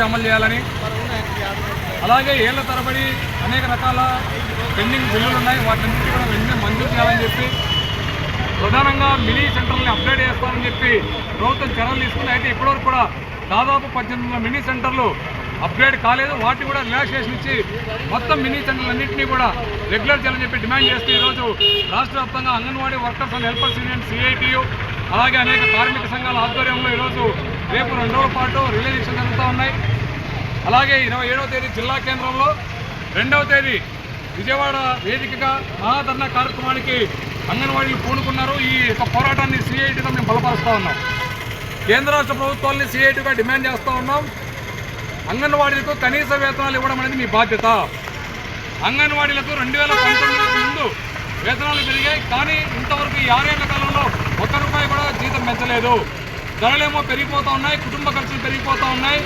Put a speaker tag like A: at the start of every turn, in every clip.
A: అమలు చేయాలని, అలాగే ఏళ్ల తరబడి అనేక రకాల పెండింగ్ బిల్లులు ఉన్నాయి, వాటిన్నింటినీ కూడా వెంటనే మంజూరు చేయాలని చెప్పి ప్రధానంగా మినీ సెంటర్ని అప్గ్రేడ్ చేస్తామని చెప్పి ప్రభుత్వం చర్యలు తీసుకుంది. అయితే ఇప్పటివరకు కూడా దాదాపు 18 మినీ సెంటర్లు అప్గ్రేడ్ కాలేదు. వాటిని కూడా రిలాక్సేషన్ ఇచ్చి మొత్తం మినీ సెంటర్లన్నింటినీ కూడా రెగ్యులర్ చేయాలని చెప్పి డిమాండ్ చేస్తూ ఈరోజు రాష్ట్ర వ్యాప్తంగా anganwadi workers and helpers union CITU అలాగే అనేక కార్మిక సంఘాల ఆధ్వర్యంలో ఈరోజు రేపు 2 రోజుల పాటు రిలే దీక్షలు జరుగుతూ ఉన్నాయి. అలాగే 27వ తేదీ జిల్లా కేంద్రంలో, 2వ తేదీ విజయవాడ వేదికగా మహాధర్నా కార్యక్రమానికి అంగన్వాడీలు పూనుకున్నారు. ఈ యొక్క పోరాటాన్ని CITగా మేము బలపరుస్తూ ఉన్నాం. కేంద్ర రాష్ట్ర ప్రభుత్వాలని CITగా డిమాండ్ చేస్తూ ఉన్నాం. అంగన్వాడీలకు కనీస వేతనాలు ఇవ్వడం అనేది మీ బాధ్యత. అంగన్వాడీలకు 2019 ముందు వేతనాలు పెరిగాయి, కానీ ఇంతవరకు ఈ 6 ఏళ్ల కాలంలో ₹1 కూడా జీతం పెంచలేదు. ధరలేమో పెరిగిపోతూ ఉన్నాయి, కుటుంబ ఖర్చులు పెరిగిపోతూ ఉన్నాయి.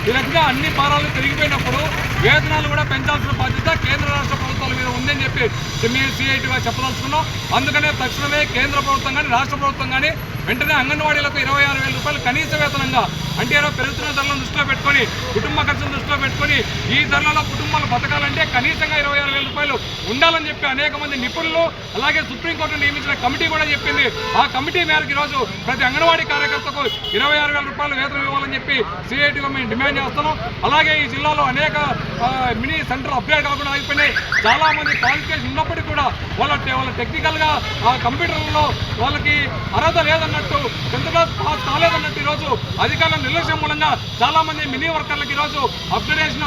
A: ఈ రకంగా అన్ని భారాలు పెరిగిపోయినప్పుడు వేతనాలు కూడా పెంచాల్సిన బాధ్యత కేంద్ర రాష్ట్ర ప్రభుత్వాల మీద ఉందని చెప్పి మేము CITగా చెప్పదలుచుకున్నాం. అందుకనే తక్షణమే కేంద్ర ప్రభుత్వం కానీ రాష్ట్ర ప్రభుత్వం కానీ వెంటనే అంగన్వాడీలకు ₹26,000 కనీస వేతనంగా, అంటే పెరుగుతున్న ధరలను దృష్టిలో పెట్టుకొని, కుటుంబ ఖర్చులను దృష్టిలో పెట్టుకొని ఈ ధరలలో కుటుంబాలు బతకాలంటే కనీసంగా ₹26,000 ఉండాలని చెప్పి అనేక మంది నిపుణులు అలాగే సుప్రీంకోర్టు నియమించిన కమిటీ కూడా చెప్పింది. ఆ కమిటీ మేరకు ఈరోజు ప్రతి అంగన్వాడీ కార్యకర్తకు ₹26,000 వేతనం ఇవ్వాలని చెప్పి CITగా మేము డిమాండ్ చేస్తున్నాం. అలాగే ఈ జిల్లాలో అనేక మినీ సెంటర్ అప్గ్రేడ్ కాకుండా ఆగిపోయినాయి. చాలామంది క్వాలిఫికేషన్ ఉన్నప్పటికీ కూడా వాళ్ళ టెక్నికల్గా ఆ కంప్యూటర్లలో వాళ్ళకి అర్హత లేదన్నట్టు, 10th క్లాస్ పాస్ కాలేదన్నట్టు ఈరోజు అధికారుల నిర్లక్ష్యం మూలంగా చాలామంది మినీ వర్కర్లకు ఈరోజు అప్గ్రేడేషన్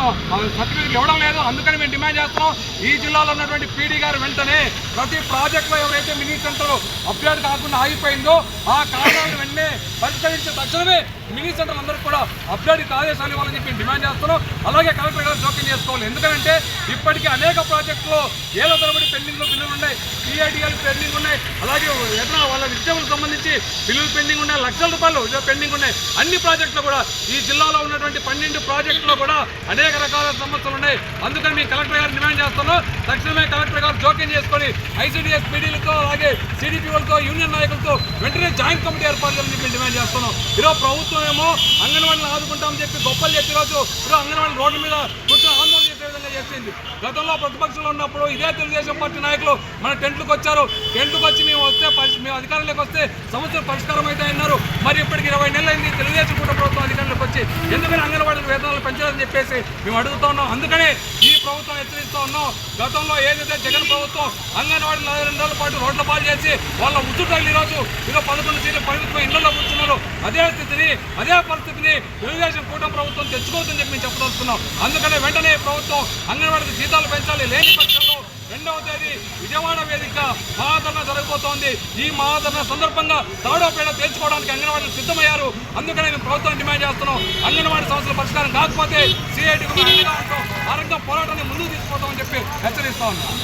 A: సర్టిఫికేట్ ఇవ్వడం లేదు. అందుకని మేము డిమాండ్ చేస్తున్నాం, ఈ జిల్లాలో ఉన్నటువంటి PD గారు వెంటనే ప్రతి ప్రాజెక్టులో ఎవరైతే మినీ సెంటర్ అప్గ్రేడ్ కాకుండా ఆగిపోయిందో ఆ కారణాలను వెంటనే పరిష్కరించే తక్షణమే మినీ సెంటర్లు అందరికీ కూడా అప్గ్రేడ్కి ఆదేశాలు ఇవ్వాలని చెప్పి డిమాండ్ చేస్తున్నాం. అలాగే కలెక్టర్ గారు జోక్యం చేసుకోవాలి. ఎందుకంటే ఇప్పటికీ అనేక ప్రాజెక్టులో ఏళ్ల తరబడి పెండింగ్లో బిల్లులు ఉన్నాయి, CITలు పెండింగ్ ఉన్నాయి, అలాగే వేతనాలు వాళ్ళ విద్యలకు సంబంధించి బిల్లులు పెండింగ్ ఉన్నాయి, ₹1,00,000 పెండింగ్ ఉన్నాయి. అన్ని ప్రాజెక్టులు కూడా ఈ జిల్లాలో ఉన్నటువంటి 12 ప్రాజెక్టులో కూడా అనేక రకాల సమస్యలు ఉన్నాయి. అందుకని మేము కలెక్టర్ గారు డిమాండ్ చేస్తున్నాం, తక్షణమే కలెక్టర్ గారు జోక్యం చేసుకొని ICDS PDలతో అలాగే CDPOలతో యూనియన్ నాయకులతో వెంటనే జాయింట్ కమిటీ ఏర్పాటు చేయాలని చెప్పి డిమాండ్ చేస్తున్నాం. ఈరోజు ప్రభుత్వం ఏమో అంగన్వాడీని ఆదుకుంటామని చెప్పి గొప్పలు చెప్పి ఈరోజు అంగన్వాడీ రోడ్ల మీద కూర్చొని ఆందోళన చేసే విధంగా చేసింది. గతంలో ప్రతిపక్షంలో ఉన్నప్పుడు ఇదే తెలుగుదేశం పార్టీ నాయకులు మన టెంట్లకు వచ్చారు. టెంట్లకు వచ్చి మేము అధికారంలోకి వస్తే సమస్యలు పరిష్కారం అయితే అన్నారు. మరి ఇప్పటికి 20 నెలలు అయింది తెలుగుదేశం కూటమి ప్రభుత్వం అధికారంలోకి వచ్చి, ఎందుకని అంగన్వాడీలకు వేతనాలు పెంచాలని చెప్పేసి మేము అడుగుతా ఉన్నాం. అందుకనే ఈ ప్రభుత్వం హెచ్చరిస్తూ ఉన్నాం, గతంలో ఏదైతే జగన్ ప్రభుత్వం అంగన్వాడీ 2 రోజుల పాటు రోడ్ల పాలు చేసి వాళ్ళ ఉచ్చుటలు ఈరోజు 11 సీట్లు పరిమితమై ఇళ్లలో కూర్చున్నారు. అదే స్థితిని, అదే పరిస్థితిని తెలుగుదేశం కూటమి ప్రభుత్వం తెచ్చుకోవద్దని చెప్పి మేము చెప్పదలుచుకున్నాం. అందుకనే వెంటనే ప్రభుత్వం అంగన్వాడీకి జీతాలు పెంచాలి. లేని పక్షంలో 2వ తేదీ విజయవాడ వేదిక మహాధర్నా జరగబోతోంది. ఈ మహాధర్నా సందర్భంగా తాడోపేడ తేల్చుకోవడానికి అంగన్వాడీలు సిద్ధమయ్యారు. అందుకనే మేము ప్రభుత్వం డిమాండ్ చేస్తున్నాం, అంగన్వాడీ సమస్యల పరిష్కారం కాకపోతే CITకు ఆరంగం పోరాటాన్ని ముందుకు తీసుకుపోతామని చెప్పి హెచ్చరిస్తా ఉన్నాం.